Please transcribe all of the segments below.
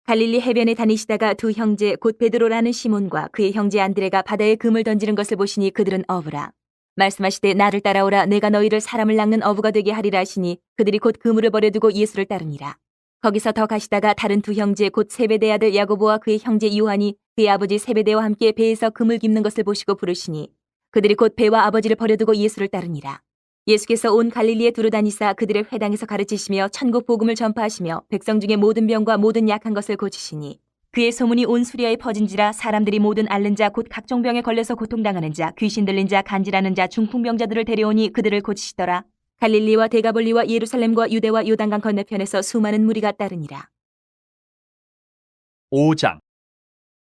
갈릴리 해변에 다니시다가 두 형제 곧 베드로라는 시몬과 그의 형제 안드레가 바다에 금을 던지는 것을 보시니 그들은 어부라. 말씀하시되 나를 따라오라 내가 너희를 사람을 낚는 어부가 되게 하리라 하시니 그들이 곧 그물을 버려두고 예수를 따르니라. 거기서 더 가시다가 다른 두 형제 곧 세베대 아들 야고보와 그의 형제 요한이 그의 아버지 세베대와 함께 배에서 금을 깁는 것을 보시고 부르시니 그들이 곧 배와 아버지를 버려두고 예수를 따르니라. 예수께서 온 갈릴리에 두루다니사 그들의 회당에서 가르치시며 천국 복음을 전파하시며 백성 중에 모든 병과 모든 약한 것을 고치시니 그의 소문이 온 수리아에 퍼진지라. 사람들이 모든 앓는 자 곧 각종 병에 걸려서 고통당하는 자 귀신 들린 자 간질하는 자 중풍병자들을 데려오니 그들을 고치시더라. 갈릴리와 데가볼리와 예루살렘과 유대와 요단강 건너편에서 수많은 무리가 따르니라. 5장.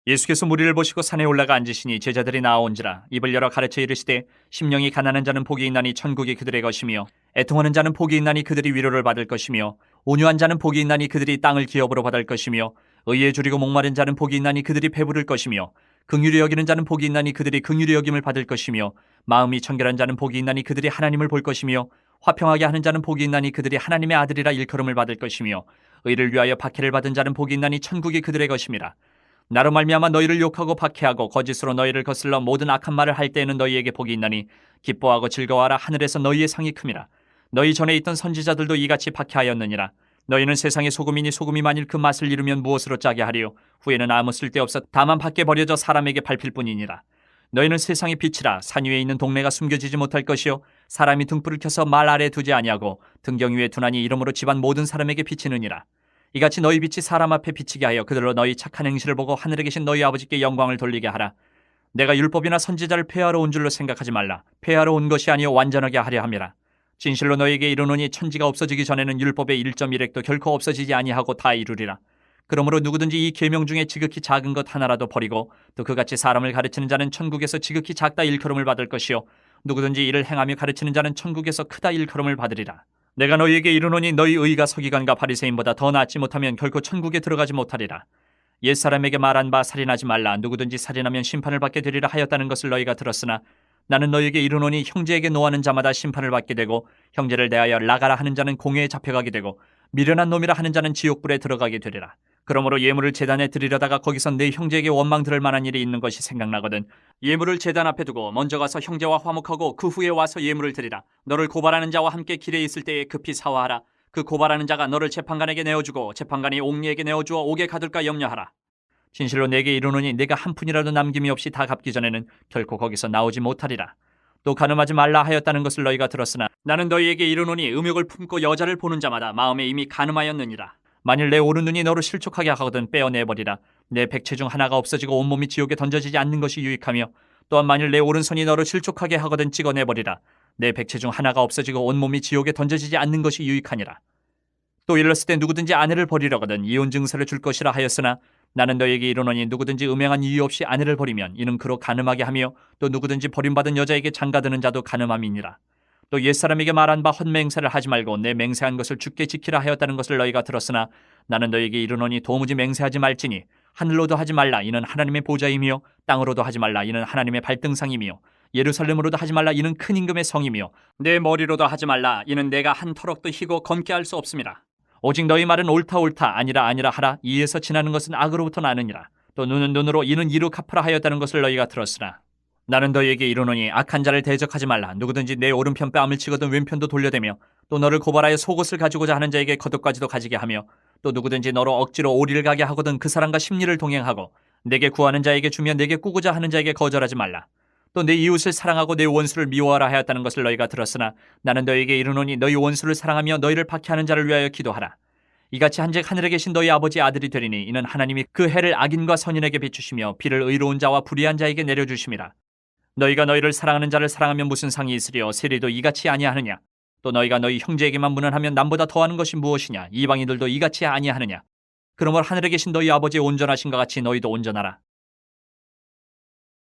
예수께서 무리를 보시고 산에 올라가 앉으시니 제자들이 나아온지라. 입을 열어 가르쳐 이르시되 심령이 가난한 자는 복이 있나니 천국이 그들의 것이며 애통하는 자는 복이 있나니 그들이 위로를 받을 것이며 온유한 자는 복이 있나니 그들이 땅을 기업으로 받을 것이며 의에 줄이고 목마른 자는 복이 있나니 그들이 배부를 것이며 긍휼히 여기는 자는 복이 있나니 그들이 긍휼히 여김을 받을 것이며 마음이 청결한 자는 복이 있나니 그들이 하나님을 볼 것이며 화평하게 하는 자는 복이 있나니 그들이 하나님의 아들이라 일컬음을 받을 것이며 의를 위하여 박해를 받은 자는 복이 있나니 천국이 그들의 것임이라. 나로 말미암아 너희를 욕하고 박해하고 거짓으로 너희를 거슬러 모든 악한 말을 할 때에는 너희에게 복이 있나니 기뻐하고 즐거워하라. 하늘에서 너희의 상이 큼이라. 너희 전에 있던 선지자들도 이같이 박해하였느니라. 너희는 세상의 소금이니 소금이 만일 그 맛을 잃으면 무엇으로 짜게 하리요. 후에는 아무 쓸데없어 다만 밖에 버려져 사람에게 밟힐 뿐이니라. 너희는 세상의 빛이라. 산 위에 있는 동네가 숨겨지지 못할 것이요 사람이 등불을 켜서 말 아래 두지 아니하고 등경 위에 두나니 이러므로 집안 모든 사람에게 비치느니라. 이같이 너희 빛이 사람 앞에 비치게 하여 그들로 너희 착한 행실을 보고 하늘에 계신 너희 아버지께 영광을 돌리게 하라. 내가 율법이나 선지자를 폐하러 온 줄로 생각하지 말라. 폐하러 온 것이 아니요 완전하게 하려 함이라. 진실로 너희에게 이르노니 천지가 없어지기 전에는 율법의 1.1획도 결코 없어지지 아니하고 다 이루리라. 그러므로 누구든지 이 계명 중에 지극히 작은 것 하나라도 버리고 또 그같이 사람을 가르치는 자는 천국에서 지극히 작다 일컬음을 받을 것이요 누구든지 이를 행하며 가르치는 자는 천국에서 크다 일컬음을 받으리라. 내가 너희에게 이르노니 너희 의가 서기관과 바리새인보다 더 낫지 못하면 결코 천국에 들어가지 못하리라. 옛사람에게 말한 바 살인하지 말라. 누구든지 살인하면 심판을 받게 되리라 하였다는 것을 너희가 들었으나 나는 너희에게 이르노니 형제에게 노하는 자마다 심판을 받게 되고 형제를 대하여 나가라 하는 자는 공회에 잡혀가게 되고 미련한 놈이라 하는 자는 지옥불에 들어가게 되리라. 그러므로 예물을 제단에 드리려다가 거기서 내 형제에게 원망 들을 만한 일이 있는 것이 생각나거든 예물을 제단 앞에 두고 먼저 가서 형제와 화목하고 그 후에 와서 예물을 드리라. 너를 고발하는 자와 함께 길에 있을 때에 급히 사화하라. 그 고발하는 자가 너를 재판관에게 내어주고 재판관이 옥리에게 내어주어 옥에 가둘까 염려하라. 진실로 내게 이르노니 내가 한 푼이라도 남김이 없이 다 갚기 전에는 결코 거기서 나오지 못하리라. 또 간음하지 말라 하였다는 것을 너희가 들었으나 나는 너희에게 이르노니 음욕을 품고 여자를 보는 자마다 마음에 이미 간음하였느니라. 만일 내 오른 눈이 너를 실족하게 하거든 빼어내버리라. 내 백체 중 하나가 없어지고 온몸이 지옥에 던져지지 않는 것이 유익하며 또한 만일 내 오른손이 너를 실족하게 하거든 찍어내버리라. 내 백체 중 하나가 없어지고 온몸이 지옥에 던져지지 않는 것이 유익하니라. 또 일렀을 때 누구든지 아내를 버리려거든 이혼 증서를 줄 것이라 하였으나 나는 너에게 이르노니 누구든지 음행한 이유 없이 아내를 버리면 이는 그로 간음하게 하며 또 누구든지 버림받은 여자에게 장가드는 자도 간음함이니라. 또 옛사람에게 말한 바 헛맹세를 하지 말고 내 맹세한 것을 주께 지키라 하였다는 것을 너희가 들었으나 나는 너희에게 이르노니 도무지 맹세하지 말지니 하늘로도 하지 말라 이는 하나님의 보좌이며 땅으로도 하지 말라 이는 하나님의 발등상이며 예루살렘으로도 하지 말라 이는 큰 임금의 성이며 내 머리로도 하지 말라 이는 내가 한 터럭도 희고 검게 할 수 없음이라. 오직 너희 말은 옳다 옳다 아니라 아니라 하라. 이에서 지나는 것은 악으로부터 나느니라. 또 눈은 눈으로 이는 이로 갚으라 하였다는 것을 너희가 들었으나 나는 너희에게 이르노니 악한 자를 대적하지 말라. 누구든지 내 오른편 뺨을 치거든 왼편도 돌려대며 또 너를 고발하여 속옷을 가지고자 하는 자에게 겉옷까지도 가지게 하며 또 누구든지 너로 억지로 오리를 가게 하거든 그 사람과 심리를 동행하고 내게 구하는 자에게 주며 내게 꾸고자 하는 자에게 거절하지 말라. 또 내 이웃을 사랑하고 내 원수를 미워하라 하였다는 것을 너희가 들었으나 나는 너희에게 이르노니 너희 원수를 사랑하며 너희를 박해하는 자를 위하여 기도하라. 이같이 한즉 하늘에 계신 너희 아버지 아들이 되리니 이는 하나님이 그 해를 악인과 선인에게 비추시며 비를 의로운 자와 불의한 자에게 내려주심이라. 너희가 너희를 사랑하는 자를 사랑하면 무슨 상이 있으리요. 세리도 이같이 아니하느냐. 또 너희가 너희 형제에게만 문안하면 남보다 더하는 것이 무엇이냐. 이방인들도 이같이 아니하느냐. 그러므로 하늘에 계신 너희 아버지의 온전하신 것 같이 너희도 온전하라.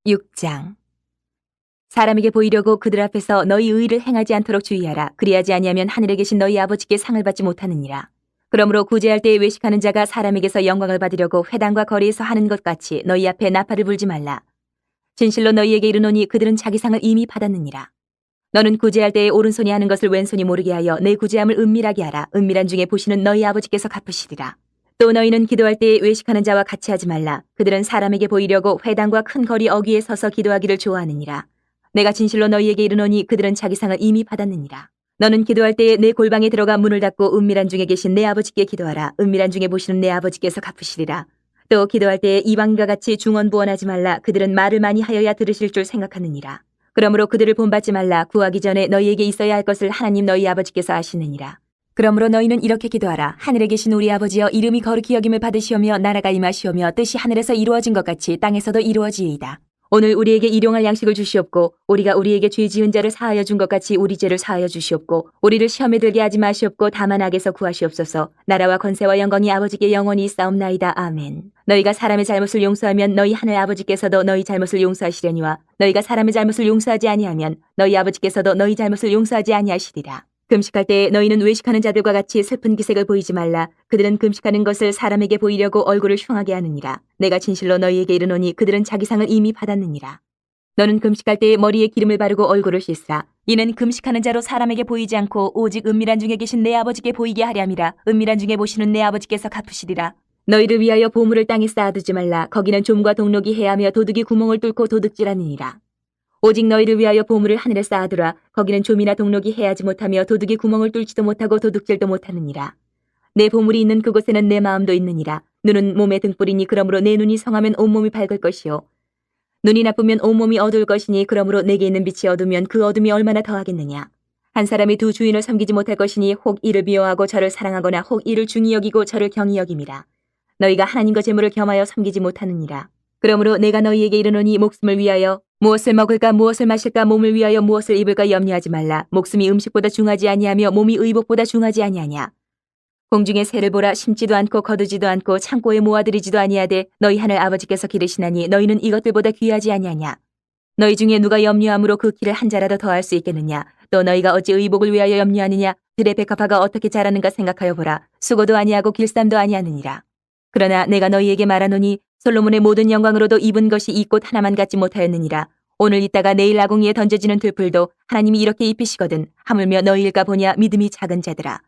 6장. 사람에게 보이려고 그들 앞에서 너희 의를 행하지 않도록 주의하라. 그리하지 아니하면 하늘에 계신 너희 아버지께 상을 받지 못하느니라. 그러므로 구제할 때에 외식하는 자가 사람에게서 영광을 받으려고 회당과 거리에서 하는 것 같이 너희 앞에 나팔을 불지 말라. 진실로 너희에게 이르노니 그들은 자기 상을 이미 받았느니라. 너는 구제할 때에 오른손이 하는 것을 왼손이 모르게 하여 내 구제함을 은밀하게 하라. 은밀한 중에 보시는 너희 아버지께서 갚으시리라. 또 너희는 기도할 때 외식하는 자와 같이 하지 말라. 그들은 사람에게 보이려고 회당과 큰 거리 어귀에 서서 기도하기를 좋아하느니라. 내가 진실로 너희에게 이르노니 그들은 자기 상을 이미 받았느니라. 너는 기도할 때에 내 골방에 들어가 문을 닫고 은밀한 중에 계신 내 아버지께 기도하라. 은밀한 중에 보시는 내 아버지께서 갚으시리라. 또 기도할 때에 이방인과 같이 중언부언하지 말라. 그들은 말을 많이 하여야 들으실 줄 생각하느니라. 그러므로 그들을 본받지 말라. 구하기 전에 너희에게 있어야 할 것을 하나님 너희 아버지께서 아시느니라. 그러므로 너희는 이렇게 기도하라. 하늘에 계신 우리 아버지여, 이름이 거룩히 여김을 받으시오며 나라가 임하시오며 뜻이 하늘에서 이루어진 것 같이 땅에서도 이루어지이다. 오늘 우리에게 일용할 양식을 주시옵고 우리가 우리에게 죄 지은 자를 사하여 준 것 같이 우리 죄를 사하여 주시옵고 우리를 시험에 들게 하지 마시옵고 다만 악에서 구하시옵소서. 나라와 권세와 영광이 아버지께 영원히 있사옵나이다. 아멘. 너희가 사람의 잘못을 용서하면 너희 하늘 아버지께서도 너희 잘못을 용서하시려니와 너희가 사람의 잘못을 용서하지 아니하면 너희 아버지께서도 너희 잘못을 용서하지 아니하시리라. 금식할 때 너희는 외식하는 자들과 같이 슬픈 기색을 보이지 말라. 그들은 금식하는 것을 사람에게 보이려고 얼굴을 흉하게 하느니라. 내가 진실로 너희에게 이르노니 그들은 자기 상을 이미 받았느니라. 너는 금식할 때 머리에 기름을 바르고 얼굴을 씻으라. 이는 금식하는 자로 사람에게 보이지 않고 오직 은밀한 중에 계신 내 아버지께 보이게 하렴이라. 은밀한 중에 보시는 내 아버지께서 갚으시리라. 너희를 위하여 보물을 땅에 쌓아두지 말라. 거기는 좀과 동록이 해하며 도둑이 구멍을 뚫고 도둑질하느니라. 오직 너희를 위하여 보물을 하늘에 쌓아두라. 거기는 좀이나 동록이 해하지 못하며 도둑이 구멍을 뚫지도 못하고 도둑질도 못하느니라. 내 보물이 있는 그곳에는 내 마음도 있느니라. 눈은 몸의 등불이니 그러므로 내 눈이 성하면 온몸이 밝을 것이요 눈이 나쁘면 온몸이 어두울 것이니 그러므로 내게 있는 빛이 어두면 그 어둠이 얼마나 더하겠느냐. 한 사람이 두 주인을 섬기지 못할 것이니 혹 이를 미워하고 저를 사랑하거나 혹 이를 중히 여기고 저를 경히 여김이라. 너희가 하나님과 재물을 겸하여 섬기지 못하느니라. 그러므로 내가 너희에게 이르노니 목숨을 위하여 무엇을 먹을까 무엇을 마실까 몸을 위하여 무엇을 입을까 염려하지 말라. 목숨이 음식보다 중하지 아니하며 몸이 의복보다 중하지 아니하냐. 공중의 새를 보라. 심지도 않고 거두지도 않고 창고에 모아들이지도 아니하되 너희 하늘 아버지께서 기르시나니 너희는 이것들보다 귀하지 아니하냐. 너희 중에 누가 염려함으로 그 길을 한 자라도 더할 수 있겠느냐. 또 너희가 어찌 의복을 위하여 염려하느냐. 들의 백합화가 어떻게 자라는가 생각하여 보라. 수고도 아니하고 길쌈도 아니하느니라. 그러나 내가 너희에게 말하노니 솔로몬의 모든 영광으로도 입은 것이 이 꽃 하나만 갖지 못하였느니라. 오늘 있다가 내일 아궁이에 던져지는 들풀도 하나님이 이렇게 입히시거든. 하물며 너희일까 보냐. 믿음이 작은 자들아.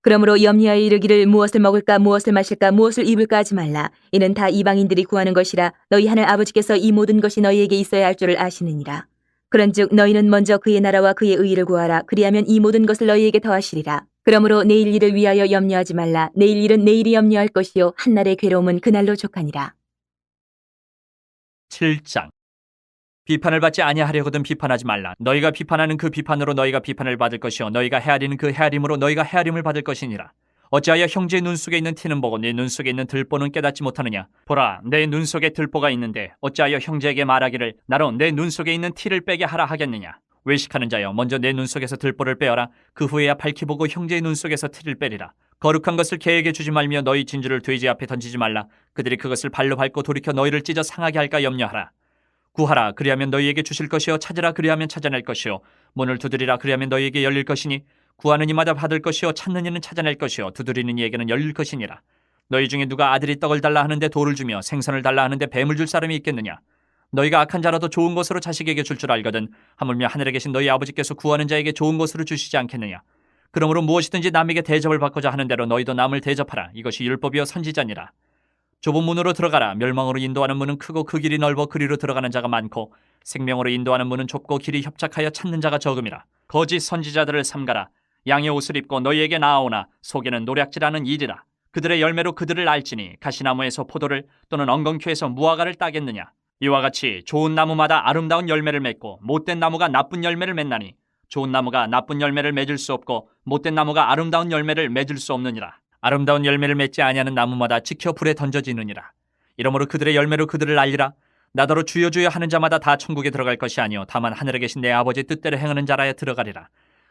그러므로 염려하여 이르기를 무엇을 먹을까 무엇을 마실까 무엇을 입을까 하지 말라. 이는 다 이방인들이 구하는 것이라. 너희 하늘 아버지께서 이 모든 것이 너희에게 있어야 할 줄을 아시느니라. 그런즉 너희는 먼저 그의 나라와 그의 의를 구하라. 그리하면 이 모든 것을 너희에게 더하시리라. 그러므로 내일 일을 위하여 염려하지 말라. 내일 일은 내일이 염려할 것이요 한날의 괴로움은 그날로 족하니라. 7장. 비판을 받지 아니하려거든 비판하지 말라. 너희가 비판하는 그 비판으로 너희가 비판을 받을 것이요 너희가 헤아리는 그 헤아림으로 너희가 헤아림을 받을 것이니라. 어찌하여 형제의 눈 속에 있는 티는 보고 네 눈 속에 있는 들보는 깨닫지 못하느냐. 보라, 내 눈 속에 들보가 있는데 어찌하여 형제에게 말하기를 나로 내 눈 속에 있는 티를 빼게 하라 하겠느냐. 외식하는 자여, 먼저 내 눈 속에서 들보를 빼어라. 그 후에야 밝히 보고 형제의 눈 속에서 티를 빼리라. 거룩한 것을 개에게 주지 말며 너희 진주를 돼지 앞에 던지지 말라. 그들이 그것을 발로 밟고 돌이켜 너희를 찢어 상하게 할까 염려하라. 구하라, 그리하면 너희에게 주실 것이요 찾으라, 그리하면 찾아낼 것이요 문을 두드리라, 그리하면 너희에게 열릴 것이니 구하는 이마다 받을 것이요 찾는 이는 찾아낼 것이요 두드리는 이에게는 열릴 것이니라. 너희 중에 누가 아들이 떡을 달라 하는데 돌을 주며 생선을 달라 하는데 뱀을 줄 사람이 있겠느냐. 너희가 악한 자라도 좋은 것으로 자식에게 줄 줄 알거든 하물며 하늘에 계신 너희 아버지께서 구하는 자에게 좋은 것으로 주시지 않겠느냐. 그러므로 무엇이든지 남에게 대접을 받고자 하는 대로 너희도 남을 대접하라. 이것이 율법이요 선지자니라. 좁은 문으로 들어가라. 멸망으로 인도하는 문은 크고 그 길이 넓어 그리로 들어가는 자가 많고 생명으로 인도하는 문은 좁고 길이 협착하여 찾는 자가 적음이라. 거짓 선지자들을 삼가라. 양의 옷을 입고 너희에게 나아오나 속에는 노략질하는 일이라. 그들의 열매로 그들을 알지니 가시나무에서 포도를 또는 엉겅퀴에서 무화과를 따겠느냐. 이와 같이 좋은 나무마다 아름다운 열매를 맺고 못된 나무가 나쁜 열매를 맺나니 좋은 나무가 나쁜 열매를 맺을 수 없고 못된 나무가 아름다운 열매를 맺을 수 없느니라. 아름다운 열매를 맺지 아니하는 나무마다 찍혀 불에 던져지느니라. 이러므로 그들의 열매로 그들을 알리라. 나더러 주여 주여 하는 자마다 다 천국에 들어갈 것이 아니요 다만 하늘에 계신 내 아버지의 뜻대로 행하는 자라야 들어가리라.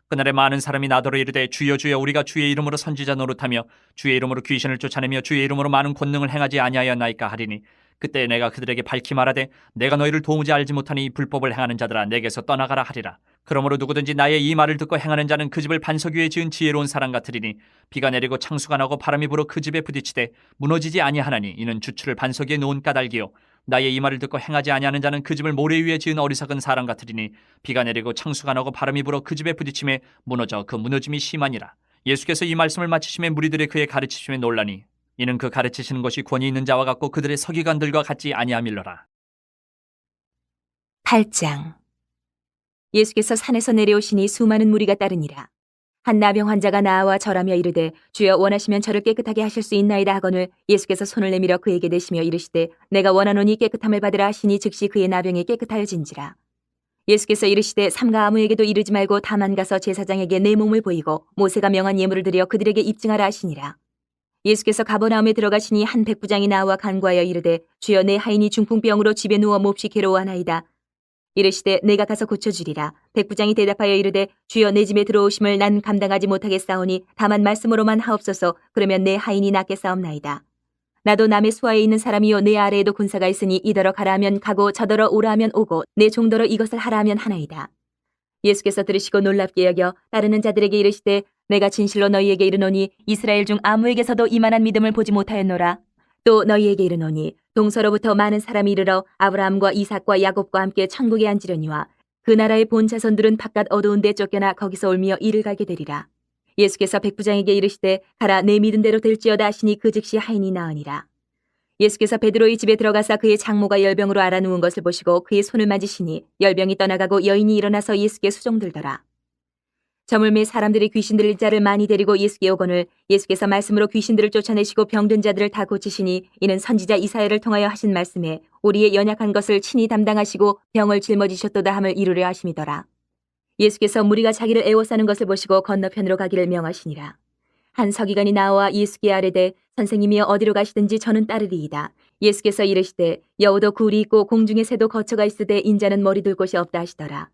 그날에 많은 사람이 나더러 이르되 주여 주여 우리가 주의 이름으로 선지자 노릇하며 주의 이름으로 귀신을 쫓아내며 주의 이름으로 많은 권능을 행하지 아니하였나이까 하리니 그때 내가 그들에게 밝히 말하되 내가 너희를 도무지 알지 못하니 이 불법을 행하는 자들아 내게서 떠나가라 하리라. 그러므로 누구든지 나의 이 말을 듣고 행하는 자는 그 집을 반석 위에 지은 지혜로운 사람 같으리니 비가 내리고 창수가 나고 바람이 불어 그 집에 부딪히되 무너지지 아니하나니 이는 주추를 반석 위에 놓은 까닭이요 나의 이 말을 듣고 행하지 아니하는 자는 그 집을 모래 위에 지은 어리석은 사람 같으리니 비가 내리고 창수가 나고 바람이 불어 그 집에 부딪힘에 무너져 그 무너짐이 심하니라. 예수께서 이 말씀을 마치심에 무리들이 그의 가르치심에 놀라니 이는 그 가르치시는 것이 권위 있는 자와 같고 그들의 서기관들과 같지 아니함일러라. 8장. 예수께서 산에서 내려오시니 수많은 무리가 따르니라. 한 나병 환자가 나와 절하며 이르되 주여 원하시면 저를 깨끗하게 하실 수 있나이다 하거늘 예수께서 손을 내밀어 그에게 대시며 이르시되 내가 원하노니 깨끗함을 받으라 하시니 즉시 그의 나병이 깨끗하여진지라. 예수께서 이르시되 삼가 아무에게도 이르지 말고 다만 가서 제사장에게 내 몸을 보이고 모세가 명한 예물을 드려 그들에게 입증하라 하시니라. 예수께서 가버나움에 들어가시니 한 백부장이 나와 간구하여 이르되 주여 내 하인이 중풍병으로 집에 누워 몹시 괴로워하나이다. 이르시되 내가 가서 고쳐주리라. 백부장이 대답하여 이르되 주여 내 집에 들어오심을 난 감당하지 못하겠사오니 다만 말씀으로만 하옵소서. 그러면 내 하인이 낫겠사옵나이다. 나도 남의 수하에 있는 사람이요 내 아래에도 군사가 있으니 이더러 가라 하면 가고 저더러 오라 하면 오고 내 종더러 이것을 하라 하면 하나이다. 예수께서 들으시고 놀랍게 여겨 따르는 자들에게 이르시되 내가 진실로 너희에게 이르노니 이스라엘 중 아무에게서도 이만한 믿음을 보지 못하였노라. 또 너희에게 이르노니 동서로부터 많은 사람이 이르러 아브라함과 이삭과 야곱과 함께 천국에 앉으려니와 그 나라의 본 자손들은 바깥 어두운 데 쫓겨나 거기서 울며 이를 가게 되리라. 예수께서 백부장에게 이르시되 가라 내 믿은 대로 될지어다 하시니 그 즉시 하인이 나으니라. 예수께서 베드로의 집에 들어가사 그의 장모가 열병으로 앓아 누운 것을 보시고 그의 손을 만지시니 열병이 떠나가고 여인이 일어나서 예수께 수종들더라. 저물매 사람들이 귀신 들린 자를 많이 데리고 예수께 오거늘 예수께서 말씀으로 귀신들을 쫓아내시고 병든 자들을 다 고치시니 이는 선지자 이사야를 통하여 하신 말씀에 우리의 연약한 것을 친히 담당하시고 병을 짊어지셨도다 함을 이루려 하심이더라. 예수께서 무리가 자기를 애워싸는 것을 보시고 건너편으로 가기를 명하시니라. 한 서기관이 나와 예수께 아뢰되 선생님이여 어디로 가시든지 저는 따르리이다. 예수께서 이르시되 여우도 굴이 있고 공중의 새도 거처가 있으되 인자는 머리 둘 곳이 없다 하시더라.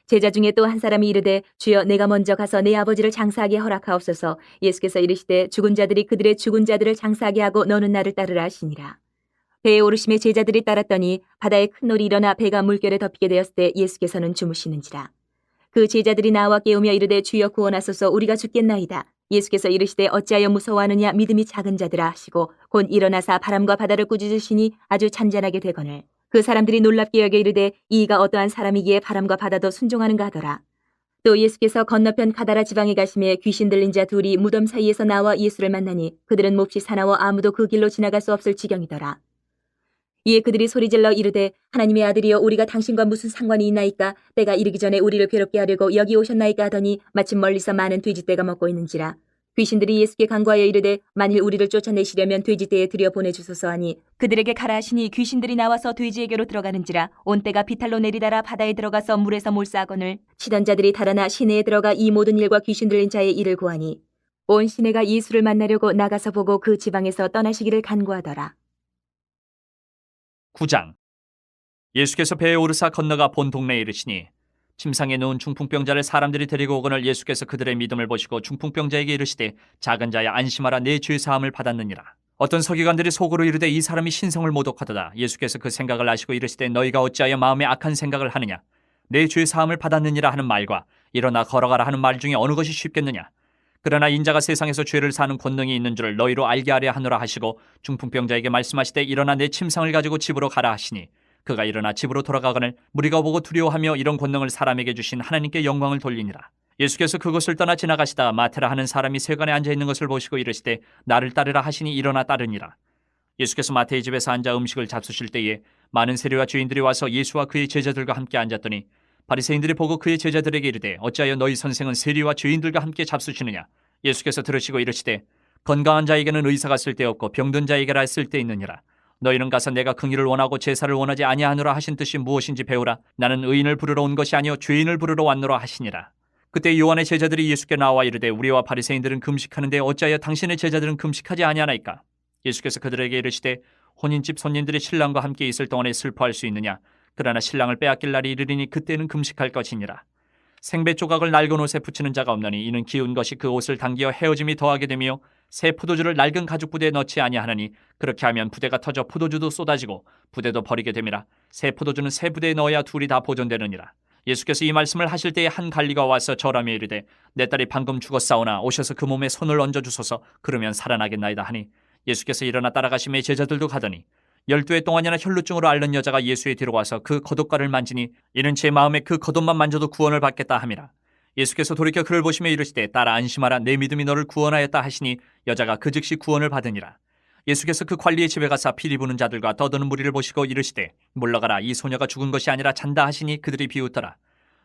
제자 중에 또 한 사람이 이르되 주여 내가 먼저 가서 내 아버지를 장사하게 허락하옵소서. 예수께서 이르시되 죽은 자들이 그들의 죽은 자들을 장사하게 하고 너는 나를 따르라 하시니라. 배에 오르심에 제자들이 따랐더니 바다에 큰 놀이 일어나 배가 물결에 덮이게 되었을 때 예수께서는 주무시는지라. 그 제자들이 나와 깨우며 이르되 주여 구원하소서 우리가 죽겠나이다. 예수께서 이르시되 어찌하여 무서워하느냐 믿음이 작은 자들아 하시고 곧 일어나사 바람과 바다를 꾸짖으시니 아주 잔잔하게 되거늘 그 사람들이 놀랍게 여겨 이르되 이가 어떠한 사람이기에 바람과 바다도 순종하는가 하더라. 또 예수께서 건너편 가다라 지방에 가심에 귀신 들린 자 둘이 무덤 사이에서 나와 예수를 만나니 그들은 몹시 사나워 아무도 그 길로 지나갈 수 없을 지경이더라. 이에 그들이 소리질러 이르되 하나님의 아들이여 우리가 당신과 무슨 상관이 있나이까. 때가 이르기 전에 우리를 괴롭게 하려고 여기 오셨나이까 하더니 마침 멀리서 많은 돼지떼가 먹고 있는지라. 귀신들이 예수께 간구하여 이르되 만일 우리를 쫓아내시려면 돼지떼에 들여보내주소서 하니 그들에게 가라 하시니 귀신들이 나와서 돼지에게로 들어가는지라. 온 때가 비탈로 내리다라 바다에 들어가서 물에서 몰사하거늘 치던 자들이 달아나 시내에 들어가 이 모든 일과 귀신 들린 자의 일을 고하니 온 시내가 예수를 만나려고 나가서 보고 그 지방에서 떠나시기를 간구하더라. 9장. 예수께서 배에 오르사 건너가 본 동네에 이르시니 침상에 누운 중풍병자를 사람들이 데리고 오거늘 예수께서 그들의 믿음을 보시고 중풍병자에게 이르시되 작은 자야 안심하라 내 죄 사함을 받았느니라. 어떤 서기관들이 속으로 이르되 이 사람이 신성을 모독하도다. 예수께서 그 생각을 아시고 이르시되 너희가 어찌하여 마음에 악한 생각을 하느냐. 내 죄 사함을 받았느니라 하는 말과 일어나 걸어가라 하는 말 중에 어느 것이 쉽겠느냐. 그러나 인자가 세상에서 죄를 사는 권능이 있는 줄을 너희로 알게 하려 하노라 하시고 중풍병자에게 말씀하시되 일어나 내 침상을 가지고 집으로 가라 하시니 그가 일어나 집으로 돌아가거늘 무리가 보고 두려워하며 이런 권능을 사람에게 주신 하나님께 영광을 돌리니라. 예수께서 그곳을 떠나 지나가시다가 마테라 하는 사람이 세관에 앉아 있는 것을 보시고 이르시되 나를 따르라 하시니 일어나 따르니라. 예수께서 마태의 집에서 앉아 음식을 잡수실 때에 많은 세리와 주인들이 와서 예수와 그의 제자들과 함께 앉았더니 바리새인들이 보고 그의 제자들에게 이르되 어찌하여 너희 선생은 세리와 죄인들과 함께 잡수시느냐. 예수께서 들으시고 이르시되 건강한 자에게는 의사가 쓸데없고 병든 자에게라 쓸데있느니라. 너희는 가서 내가 긍휼을 원하고 제사를 원하지 아니하노라 하신 뜻이 무엇인지 배우라. 나는 의인을 부르러 온 것이 아니요 죄인을 부르러 왔노라 하시니라. 그때 요한의 제자들이 예수께 나와 이르되 우리와 바리새인들은 금식하는데 어찌하여 당신의 제자들은 금식하지 아니하나이까. 예수께서 그들에게 이르시되 혼인집 손님들이 신랑과 함께 있을 동안에 슬퍼할 수 있느냐. 그러나 신랑을 빼앗길 날이 이르리니 그때는 금식할 것이니라. 생배 조각을 낡은 옷에 붙이는 자가 없나니 이는 기운 것이 그 옷을 당기어 헤어짐이 더하게 되며 새 포도주를 낡은 가죽 부대에 넣지 아니하느니 그렇게 하면 부대가 터져 포도주도 쏟아지고 부대도 버리게 됨이라. 새 포도주는 새 부대에 넣어야 둘이 다 보존되느니라. 예수께서 이 말씀을 하실 때에 한 관리가 와서 절하며 이르되 내 딸이 방금 죽었사오나 오셔서 그 몸에 손을 얹어 주소서. 그러면 살아나겠나이다 하니 예수께서 일어나 따라가시매 제자들도 가더니 12해 동안이나 혈루증으로 앓는 여자가 예수의 뒤로 와서 그 겉옷가를 만지니 이는 제 마음에 그 겉옷만 만져도 구원을 받겠다 함이라. 예수께서 돌이켜 그를 보시며 이르시되 딸아 안심하라 내 믿음이 너를 구원하였다 하시니 여자가 그 즉시 구원을 받으니라. 예수께서 그 관리의 집에 가사 피리 부는 자들과 떠드는 무리를 보시고 이르시되 물러가라, 이 소녀가 죽은 것이 아니라 잔다 하시니 그들이 비웃더라.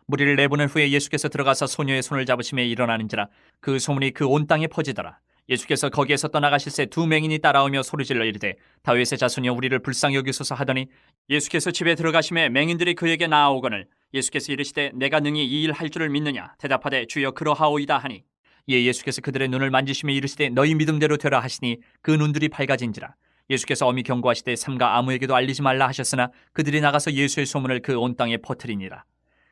무리를 내보낸 후에 예수께서 들어가서 소녀의 손을 잡으심에 일어나는지라 그 소문이 그 온 땅에 퍼지더라. 예수께서 거기에서 떠나가실새 두 맹인이 따라오며 소리질러 이르되 다윗의 자손이여 우리를 불쌍히 여기소서 하더니 예수께서 집에 들어가심에 맹인들이 그에게 나아오거늘 예수께서 이르시되 내가 능히 이 일 할 줄을 믿느냐 대답하되 주여 그러하오이다 하니 이에 예수께서 그들의 눈을 만지시며 이르시되 너희 믿음대로 되라 하시니 그 눈들이 밝아진지라. 예수께서 엄히 경고하시되 삼가 아무에게도 알리지 말라 하셨으나 그들이 나가서 예수의 소문을 그 온 땅에 퍼뜨리니라.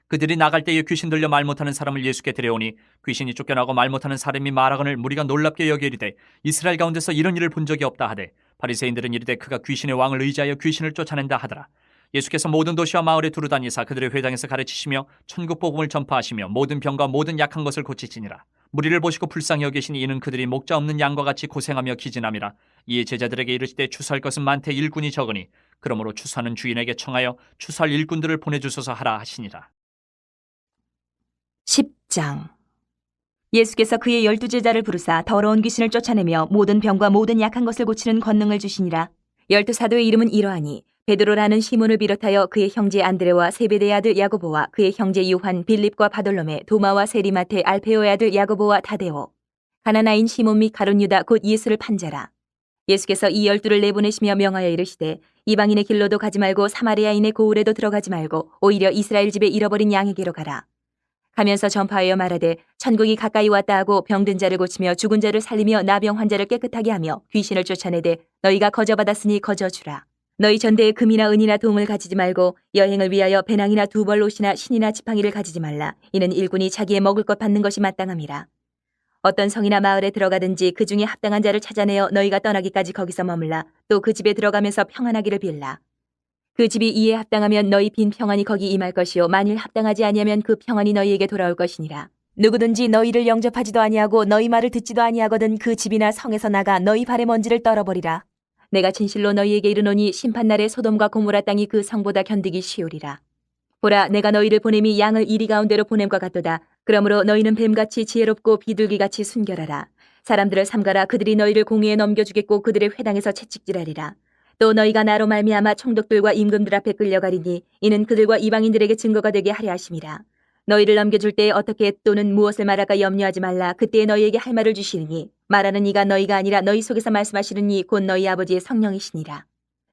그들이 나갈 때에 귀신 들려 말 못하는 사람을 예수께 데려오니 귀신이 쫓겨나고 말 못하는 사람이 말하거늘 무리가 놀랍게 여겨 이르되 이스라엘 가운데서 이런 일을 본 적이 없다 하되 바리새인들은 이르되 그가 귀신의 왕을 의지하여 귀신을 쫓아낸다 하더라. 예수께서 모든 도시와 마을에 두루다니사 그들의 회당에서 가르치시며 천국 복음을 전파하시며 모든 병과 모든 약한 것을 고치시니라. 무리를 보시고 불쌍히 여기시니 이는 그들이 목자 없는 양과 같이 고생하며 기진함이라. 이에 제자들에게 이르시되 추수할 것은 많되 일꾼이 적으니 그러므로 추수하는 주인에게 청하여 추수할 일꾼들을 보내주소서 하라 하시니라. 10장. 예수께서 그의 12제자를 부르사 더러운 귀신을 쫓아내며 모든 병과 모든 약한 것을 고치는 권능을 주시니라. 12사도의 이름은 이러하니 베드로라는 시몬을 비롯하여 그의 형제 안드레와 세베대의 아들 야고보와 그의 형제 요한, 빌립과 바돌로메, 도마와 세리마테, 알페오의 아들 야고보와 타데오, 가나나인 시몬 및 가룟 유다 곧 예수를 판 자라. 예수께서 이 12를 내보내시며 명하여 이르시되 이방인의 길로도 가지 말고 사마리아인의 고을에도 들어가지 말고 오히려 이스라엘 집에 잃어버린 양에게로 가라. 가면서 전파하여 말하되 천국이 가까이 왔다 하고 병든 자를 고치며 죽은 자를 살리며 나병 환자를 깨끗하게 하며 귀신을 쫓아내되 너희가 거저받았으니 거저주라. 너희 전대에 금이나 은이나 동을 가지지 말고 여행을 위하여 배낭이나 두벌 옷이나 신이나 지팡이를 가지지 말라. 이는 일꾼이 자기의 먹을 것 받는 것이 마땅함이라. 어떤 성이나 마을에 들어가든지 그 중에 합당한 자를 찾아내어 너희가 떠나기까지 거기서 머물라. 또 그 집에 들어가면서 평안하기를 빌라. 그 집이 이에 합당하면 너희 빈 평안이 거기 임할 것이요 만일 합당하지 아니하면 그 평안이 너희에게 돌아올 것이니라. 누구든지 너희를 영접하지도 아니하고 너희 말을 듣지도 아니하거든 그 집이나 성에서 나가 너희 발의 먼지를 떨어버리라. 내가 진실로 너희에게 이르노니 심판날에 소돔과 고모라 땅이 그 성보다 견디기 쉬우리라. 보라, 내가 너희를 보냄이 양을 이리 가운데로 보냄과 같도다. 그러므로 너희는 뱀같이 지혜롭고 비둘기같이 순결하라. 사람들을 삼가라. 그들이 너희를 공의에 넘겨주겠고 그들의 회당에서 채찍질하리라. 또 너희가 나로 말미암아 총독들과 임금들 앞에 끌려가리니 이는 그들과 이방인들에게 증거가 되게 하려 하심이라. 너희를 넘겨줄 때에 어떻게 또는 무엇을 말할까 염려하지 말라. 그때에 너희에게 할 말을 주시리니 말하는 이가 너희가 아니라 너희 속에서 말씀하시는 이 곧 너희 아버지의 성령이시니라.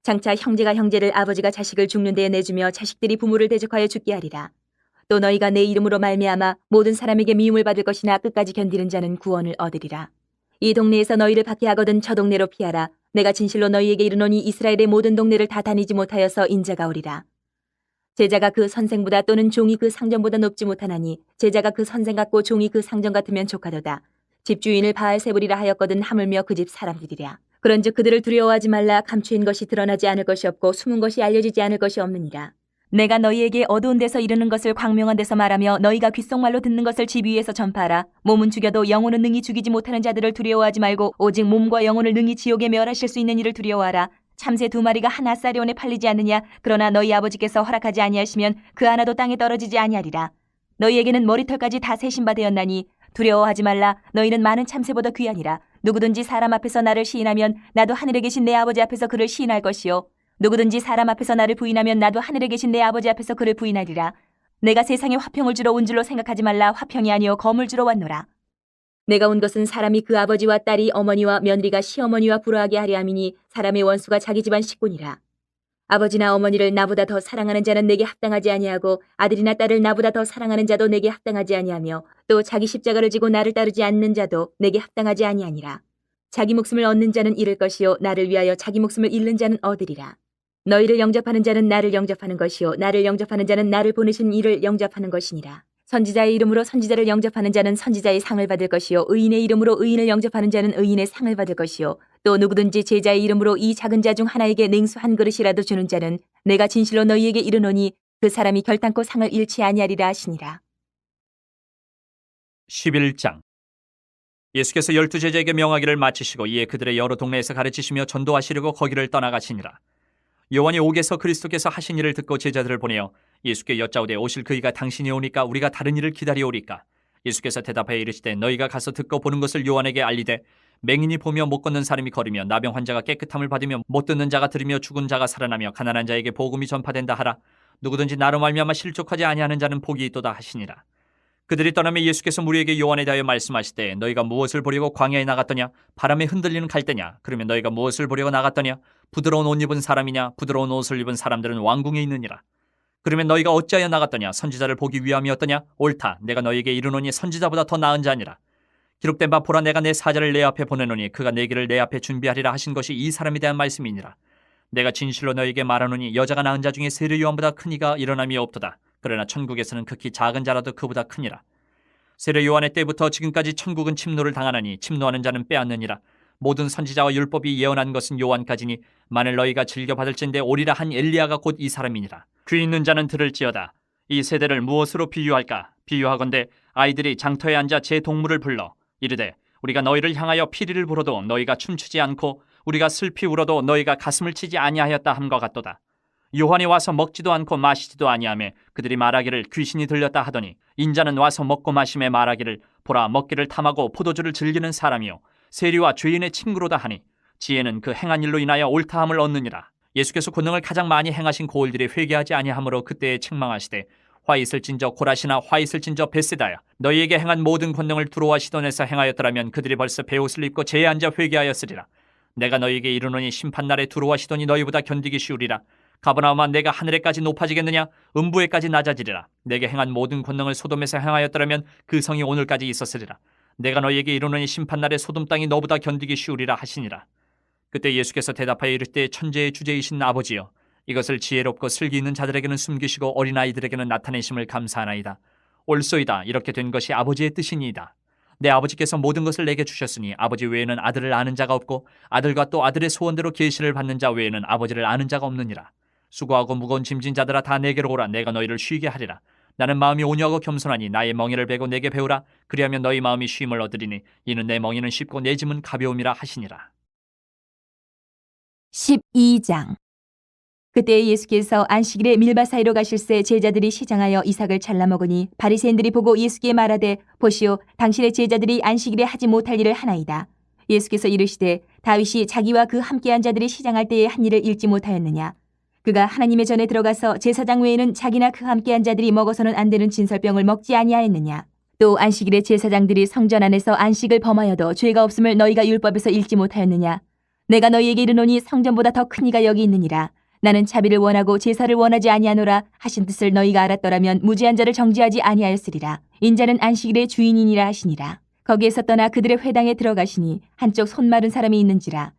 장차 형제가 형제를 아버지가 자식을 죽는 데에 내주며 자식들이 부모를 대적하여 죽게 하리라. 또 너희가 내 이름으로 말미암아 모든 사람에게 미움을 받을 것이나 끝까지 견디는 자는 구원을 얻으리라. 이 동네에서 너희를 박해하거든 저 동네로 피하라. 내가 진실로 너희에게 이르노니 이스라엘의 모든 동네를 다 다니지 못하여서 인자가 오리라. 제자가 그 선생보다 또는 종이 그 상전보다 높지 못하나니 제자가 그 선생 같고 종이 그 상전 같으면 족하도다. 집주인을 바알세불이라 하였거든 하물며 그 집 사람들이랴. 그런즉 그들을 두려워하지 말라. 감추인 것이 드러나지 않을 것이 없고 숨은 것이 알려지지 않을 것이 없느니라. 내가 너희에게 어두운 데서 이르는 것을 광명한 데서 말하며 너희가 귓속말로 듣는 것을 집 위에서 전파하라. 몸은 죽여도 영혼은 능히 죽이지 못하는 자들을 두려워하지 말고 오직 몸과 영혼을 능히 지옥에 멸하실 수 있는 이를 두려워하라. 참새 2마리가 한 아사리온에 팔리지 않느냐. 그러나 너희 아버지께서 허락하지 아니하시면 그 하나도 땅에 떨어지지 아니하리라. 너희에게는 머리털까지 다 세신 바 되었나니 두려워하지 말라. 너희는 많은 참새보다 귀하니라. 누구든지 사람 앞에서 나를 시인하면 나도 하늘에 계신 내 아버지 앞에서 그를 시인할 것이요 누구든지 사람 앞에서 나를 부인하면 나도 하늘에 계신 내 아버지 앞에서 그를 부인하리라. 내가 세상에 화평을 주러 온 줄로 생각하지 말라. 화평이 아니요 검을 주러 왔노라. 내가 온 것은 사람이 그 아버지와 딸이 어머니와 며느리가 시어머니와 불화하게 하려 함이니 사람의 원수가 자기 집안 식구니라. 아버지나 어머니를 나보다 더 사랑하는 자는 내게 합당하지 아니하고 아들이나 딸을 나보다 더 사랑하는 자도 내게 합당하지 아니하며 또 자기 십자가를 지고 나를 따르지 않는 자도 내게 합당하지 아니하니라. 자기 목숨을 얻는 자는 잃을 것이요 나를 위하여 자기 목숨을 잃는 자는 얻으리라. 너희를 영접하는 자는 나를 영접하는 것이요 나를 영접하는 자는 나를 보내신 이를 영접하는 것이니라. 선지자의 이름으로 선지자를 영접하는 자는 선지자의 상을 받을 것이요 의인의 이름으로 의인을 영접하는 자는 의인의 상을 받을 것이요 또 누구든지 제자의 이름으로 이 작은 자 중 하나에게 냉수 한 그릇이라도 주는 자는 내가 진실로 너희에게 이르노니 그 사람이 결단코 상을 잃지 아니하리라 하시니라. 11장. 예수께서 12제자에게 명하기를 마치시고 이에 그들의 여러 동네에서 가르치시며 전도하시려고 거기를 떠나가시니라. 요한이 옥에서 그리스도께서 하신 일을 듣고 제자들을 보내어 예수께 여짜오되 오실 그이가 당신이 오니까 우리가 다른 일을 기다리오리까. 예수께서 대답하여 이르시되 너희가 가서 듣고 보는 것을 요한에게 알리되 맹인이 보며 못 걷는 사람이 걸으며 나병 환자가 깨끗함을 받으며 못 듣는 자가 들으며 죽은 자가 살아나며 가난한 자에게 복음이 전파된다 하라. 누구든지 나로 말미암아 실족하지 아니하는 자는 복이 있도다 하시니라. 그들이 떠나며 예수께서 무리에게 요한에 대하여 말씀하시되 너희가 무엇을 보려고 광야에 나갔더냐? 바람에 흔들리는 갈대냐? 그러면 너희가 무엇을 보려고 나갔더냐? 부드러운 옷 입은 사람이냐? 부드러운 옷을 입은 사람들은 왕궁에 있느니라. 그러면 너희가 어찌하여 나갔더냐? 선지자를 보기 위함이었더냐? 옳다. 내가 너희에게 이르노니 선지자보다 더 나은 자니라. 기록된 바 보라 내가 내 사자를 내 앞에 보내노니 그가 내 길을 내 앞에 준비하리라 하신 것이 이 사람에 대한 말씀이니라. 내가 진실로 너희에게 말하노니 여자가 낳은 자 중에 세례 요한보다 큰 이가 일어남이 없도다. 그러나 천국에서는 극히 작은 자라도 그보다 크니라. 세례 요한의 때부터 지금까지 천국은 침노를 당하나니 침노하는 자는 빼앗느니라. 모든 선지자와 율법이 예언한 것은 요한까지니 만일 너희가 즐겨 받을진대 오리라 한 엘리야가 곧 이 사람이니라. 귀 있는 자는 들을지어다. 이 세대를 무엇으로 비유할까? 비유하건대 아이들이 장터에 앉아 제 동물을 불러 이르되 우리가 너희를 향하여 피리를 불어도 너희가 춤추지 않고 우리가 슬피 울어도 너희가 가슴을 치지 아니하였다 함과 같도다. 요한이 와서 먹지도 않고 마시지도 아니하며 그들이 말하기를 귀신이 들렸다 하더니 인자는 와서 먹고 마심에 말하기를 보라 먹기를 탐하고 포도주를 즐기는 사람이요 세리와 죄인의 친구로다 하니 지혜는 그 행한 일로 인하여 옳다함을 얻느니라. 예수께서 권능을 가장 많이 행하신 고을들이 회개하지 아니하므로 그때에 책망하시되 화 있을진저 고라시나 화 있을진저 벳세다야 너희에게 행한 모든 권능을 두로와 시돈에서 행하였더라면 그들이 벌써 베옷을 입고 제에 앉아 회개하였으리라. 내가 너희에게 이르노니 심판날에 두로와 시돈이 너희보다 견디기 쉬우리라. 가버나움아 내가 하늘에까지 높아지겠느냐? 음부에까지 낮아지리라. 내게 행한 모든 권능을 소돔에서 행하였더라면 그 성이 오늘까지 있었으리라. 내가 너희에게 이르노니 심판날에 소돔 땅이 너보다 견디기 쉬우리라 하시니라. 그때 예수께서 대답하여 이르시되 천재의 주제이신 아버지여 이것을 지혜롭고 슬기 있는 자들에게는 숨기시고 어린아이들에게는 나타내심을 감사하나이다. 옳소이다. 이렇게 된 것이 아버지의 뜻이니이다. 내 아버지께서 모든 것을 내게 주셨으니 아버지 외에는 아들을 아는 자가 없고 아들과 또 아들의 소원대로 계시를 받는 자 외에는 아버지를 아는 자가 없느니라. 수고하고 무거운 짐진 자들아 다 내게로 오라. 내가 너희를 쉬게 하리라. 나는 마음이 온유하고 겸손하니 나의 멍에를 베고 내게 배우라. 그리하면 너희 마음이 쉼을 얻으리니 이는 내 멍에는 쉽고 내 짐은 가벼움이라 하시니라. 12장. 그때 예수께서 안식일에 밀밭 사이로 가실새 제자들이 시장하여 이삭을 잘라 먹으니 바리새인들이 보고 예수께 말하되 보시오 당신의 제자들이 안식일에 하지 못할 일을 하나이다. 예수께서 이르시되 다윗이 자기와 그 함께한 자들이 시장할 때에 한 일을 읽지 못하였느냐. 그가 하나님의 전에 들어가서 제사장 외에는 자기나 그 함께한 자들이 먹어서는 안 되는 진설병을 먹지 아니하였느냐. 또 안식일에 제사장들이 성전 안에서 안식을 범하여도 죄가 없음을 너희가 율법에서 읽지 못하였느냐. 내가 너희에게 이르노니 성전보다 더 큰 이가 여기 있느니라. 나는 자비를 원하고 제사를 원하지 아니하노라 하신 뜻을 너희가 알았더라면 무죄한 자를 정죄하지 아니하였으리라. 인자는 안식일의 주인이니라 하시니라. 거기에서 떠나 그들의 회당에 들어가시니 한쪽 손 마른 사람이 있는지라.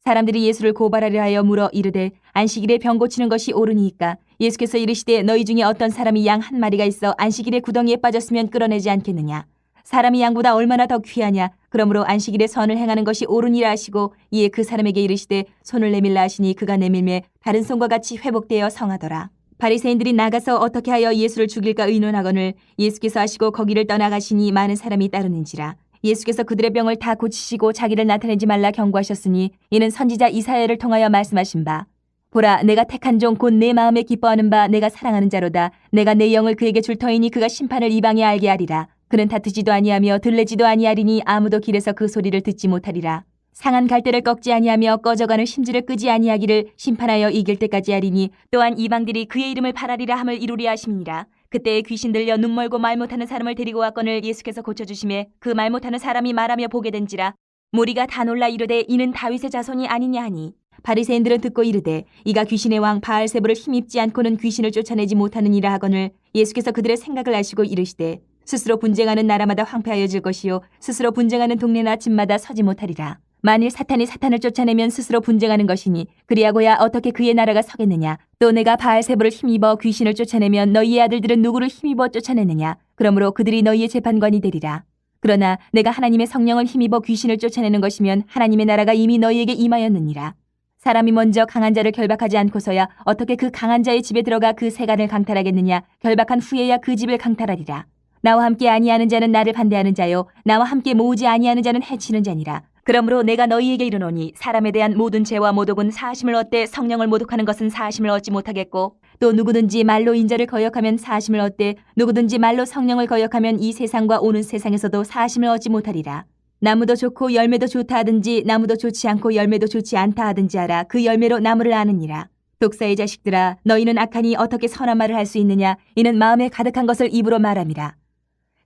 사람들이 예수를 고발하려 하여 물어 이르되 안식일에 병 고치는 것이 옳으니이까. 예수께서 이르시되 너희 중에 어떤 사람이 양 한 마리가 있어 안식일에 구덩이에 빠졌으면 끌어내지 않겠느냐. 사람이 양보다 얼마나 더 귀하냐. 그러므로 안식일에 선을 행하는 것이 옳으니라 하시고 이에 그 사람에게 이르시되 손을 내밀라 하시니 그가 내밀매 다른 손과 같이 회복되어 성하더라. 바리새인들이 나가서 어떻게 하여 예수를 죽일까 의논하거늘 예수께서 하시고 거기를 떠나가시니 많은 사람이 따르는지라. 예수께서 그들의 병을 다 고치시고 자기를 나타내지 말라 경고하셨으니 이는 선지자 이사야를 통하여 말씀하신 바 보라 내가 택한 종 곧 내 마음에 기뻐하는 바 내가 사랑하는 자로다. 내가 내 영을 그에게 줄 터이니 그가 심판을 이방에 알게 하리라. 그는 다투지도 아니하며 들레지도 아니하리니 아무도 길에서 그 소리를 듣지 못하리라. 상한 갈대를 꺾지 아니하며 꺼져가는 심지를 끄지 아니하기를 심판하여 이길 때까지 하리니 또한 이방들이 그의 이름을 바라리라 함을 이루리라 하심이니라. 그때에 귀신 들려 눈 멀고 말 못하는 사람을 데리고 왔거늘 예수께서 고쳐주심에 그 말 못하는 사람이 말하며 보게 된지라. 무리가 다 놀라 이르되 이는 다윗의 자손이 아니냐 하니 바리새인들은 듣고 이르되 이가 귀신의 왕 바알세불을 힘입지 않고는 귀신을 쫓아내지 못하느니라 하거늘 예수께서 그들의 생각을 아시고 이르시되 스스로 분쟁하는 나라마다 황폐하여질 것이요 스스로 분쟁하는 동네나 집마다 서지 못하리라. 만일 사탄이 사탄을 쫓아내면 스스로 분쟁하는 것이니 그리하고야 어떻게 그의 나라가 서겠느냐. 또 내가 바알세불을 힘입어 귀신을 쫓아내면 너희의 아들들은 누구를 힘입어 쫓아내느냐. 그러므로 그들이 너희의 재판관이 되리라. 그러나 내가 하나님의 성령을 힘입어 귀신을 쫓아내는 것이면 하나님의 나라가 이미 너희에게 임하였느니라. 사람이 먼저 강한 자를 결박하지 않고서야 어떻게 그 강한 자의 집에 들어가 그 세간을 강탈하겠느냐. 결박한 후에야 그 집을 강탈하리라. 나와 함께 아니하는 자는 나를 반대하는 자요 나와 함께 모으지 아니하는 자는 해치는 자니라. 그러므로 내가 너희에게 이르노니 사람에 대한 모든 죄와 모독은 사하심을 얻되 성령을 모독하는 것은 사하심을 얻지 못하겠고 또 누구든지 말로 인자를 거역하면 사하심을 얻되 누구든지 말로 성령을 거역하면 이 세상과 오는 세상에서도 사하심을 얻지 못하리라. 나무도 좋고 열매도 좋다 하든지 나무도 좋지 않고 열매도 좋지 않다 하든지 알아. 그 열매로 나무를 아느니라. 독사의 자식들아, 너희는 악하니 어떻게 선한 말을 할 수 있느냐? 이는 마음에 가득한 것을 입으로 말함이라.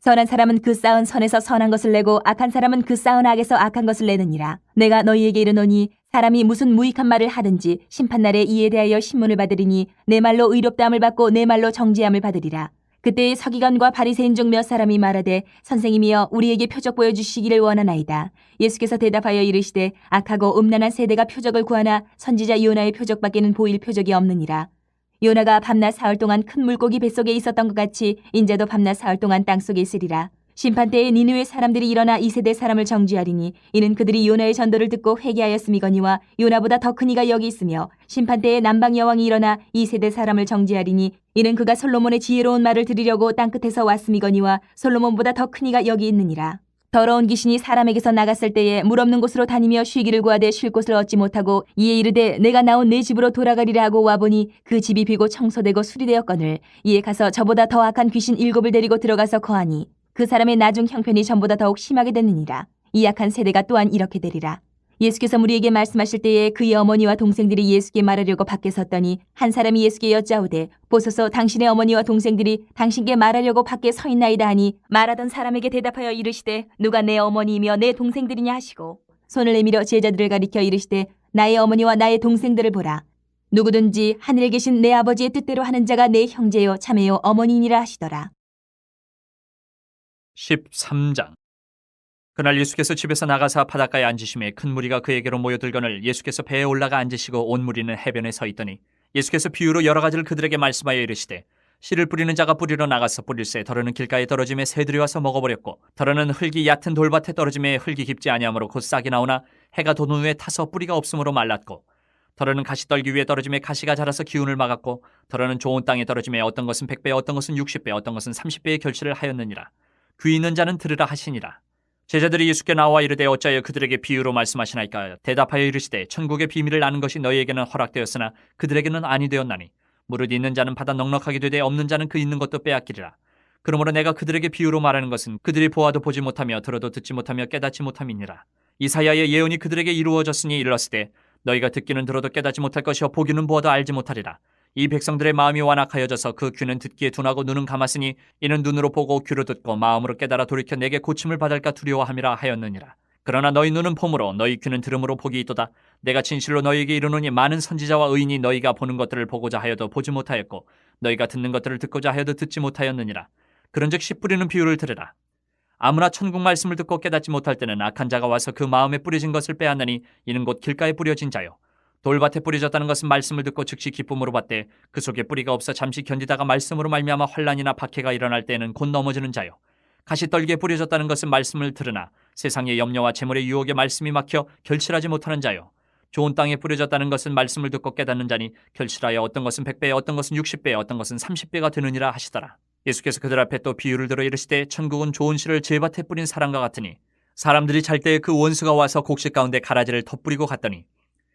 선한 사람은 그 쌓은 선에서 선한 것을 내고 악한 사람은 그 쌓은 악에서 악한 것을 내느니라. 내가 너희에게 이르노니 사람이 무슨 무익한 말을 하든지 심판날에 이에 대하여 신문을 받으리니 내 말로 의롭다함을 받고 내 말로 정죄함을 받으리라. 그때의 서기관과 바리새인 중 몇 사람이 말하되 선생님이여 우리에게 표적 보여주시기를 원하나이다. 예수께서 대답하여 이르시되 악하고 음란한 세대가 표적을 구하나 선지자 요나의 표적밖에는 보일 표적이 없느니라. 요나가 밤낮 사흘 동안 큰 물고기 뱃속에 있었던 것 같이 인자도 밤낮 사흘 동안 땅속에 있으리라. 심판때에 니느웨 사람들이 일어나 이 세대 사람을 정죄하리니 이는 그들이 요나의 전도를 듣고 회개하였음이거니와 요나보다 더 큰 이가 여기 있으며 심판때에 남방 여왕이 일어나 이 세대 사람을 정죄하리니 이는 그가 솔로몬의 지혜로운 말을 들으려고 땅끝에서 왔음이거니와 솔로몬보다 더 큰 이가 여기 있느니라. 더러운 귀신이 사람에게서 나갔을 때에 물 없는 곳으로 다니며 쉬기를 구하되 쉴 곳을 얻지 못하고 이에 이르되 내가 나온 내 집으로 돌아가리라 하고 와보니 그 집이 비고 청소되고 수리되었거늘 이에 가서 저보다 더 악한 귀신 7을 데리고 들어가서 거하니 그 사람의 나중 형편이 전보다 더욱 심하게 됐느니라. 이 악한 세대가 또한 이렇게 되리라. 예수께서 무리에게 말씀하실 때에 그의 어머니와 동생들이 예수께 말하려고 밖에 섰더니 한 사람이 예수께 여짜오되 보소서 당신의 어머니와 동생들이 당신께 말하려고 밖에 서 있나이다 하니 말하던 사람에게 대답하여 이르시되 누가 내 어머니이며 내 동생들이냐 하시고 손을 내밀어 제자들을 가리켜 이르시되 나의 어머니와 나의 동생들을 보라. 누구든지 하늘에 계신 내 아버지의 뜻대로 하는 자가 내 형제요 자매요 어머니니라 하시더라. 13장. 그날 예수께서 집에서 나가사 바닷가에 앉으심에 큰 무리가 그에게로 모여들거늘 예수께서 배에 올라가 앉으시고 온 무리는 해변에 서 있더니 예수께서 비유로 여러 가지를 그들에게 말씀하여 이르시되 씨를 뿌리는 자가 뿌리러 나가서 뿌릴새 더러는 길가에 떨어짐에 새들이 와서 먹어버렸고 더러는 흙이 얕은 돌밭에 떨어짐에 흙이 깊지 아니하므로 곧 싹이 나오나 해가 도는 후에 타서 뿌리가 없으므로 말랐고 더러는 가시떨기 위에 떨어짐에 가시가 자라서 기운을 막았고 더러는 좋은 땅에 떨어짐에 어떤 것은 100배 어떤 것은 60배 어떤 것은 30배의 결실을 하였느니라. 귀 있는 자는 들으라 하시니라. 제자들이 예수께 나와 이르되 어찌하여 그들에게 비유로 말씀하시나이까? 대답하여 이르시되 천국의 비밀을 아는 것이 너희에게는 허락되었으나 그들에게는 아니 되었나니 무릇 있는 자는 받아 넉넉하게 되되 없는 자는 그 있는 것도 빼앗기리라. 그러므로 내가 그들에게 비유로 말하는 것은 그들이 보아도 보지 못하며 들어도 듣지 못하며 깨닫지 못함이니라. 이사야의 예언이 그들에게 이루어졌으니 일렀으되 너희가 듣기는 들어도 깨닫지 못할 것이요 보기는 보아도 알지 못하리라. 이 백성들의 마음이 완악하여져서 그 귀는 듣기에 둔하고 눈은 감았으니 이는 눈으로 보고 귀로 듣고 마음으로 깨달아 돌이켜 내게 고침을 받을까 두려워함이라 하였느니라. 그러나 너희 눈은 봄으로 너희 귀는 들음으로 복이 있도다. 내가 진실로 너희에게 이르노니 많은 선지자와 의인이 너희가 보는 것들을 보고자 하여도 보지 못하였고 너희가 듣는 것들을 듣고자 하여도 듣지 못하였느니라. 그런즉 씨 뿌리는 비유를 들으라. 아무나 천국 말씀을 듣고 깨닫지 못할 때는 악한 자가 와서 그 마음에 뿌려진 것을 빼앗느니 이는 곧 길가에 뿌려진 자요 돌밭에 뿌려졌다는 것은 말씀을 듣고 즉시 기쁨으로 받되 그 속에 뿌리가 없어 잠시 견디다가 말씀으로 말미암아 환난이나 박해가 일어날 때는 곧 넘어지는 자요. 가시떨기에 뿌려졌다는 것은 말씀을 들으나 세상의 염려와 재물의 유혹에 말씀이 막혀 결실하지 못하는 자요. 좋은 땅에 뿌려졌다는 것은 말씀을 듣고 깨닫는 자니 결실하여 어떤 것은 100배 어떤 것은 60배 어떤 것은 30배가 되느니라 하시더라. 예수께서 그들 앞에 또 비유를 들어 이르시되 천국은 좋은 씨를 제밭에 뿌린 사람과 같으니 사람들이 잘 때 그 원수가 와서 곡식 가운데 가라지를 덧뿌리고 갔더니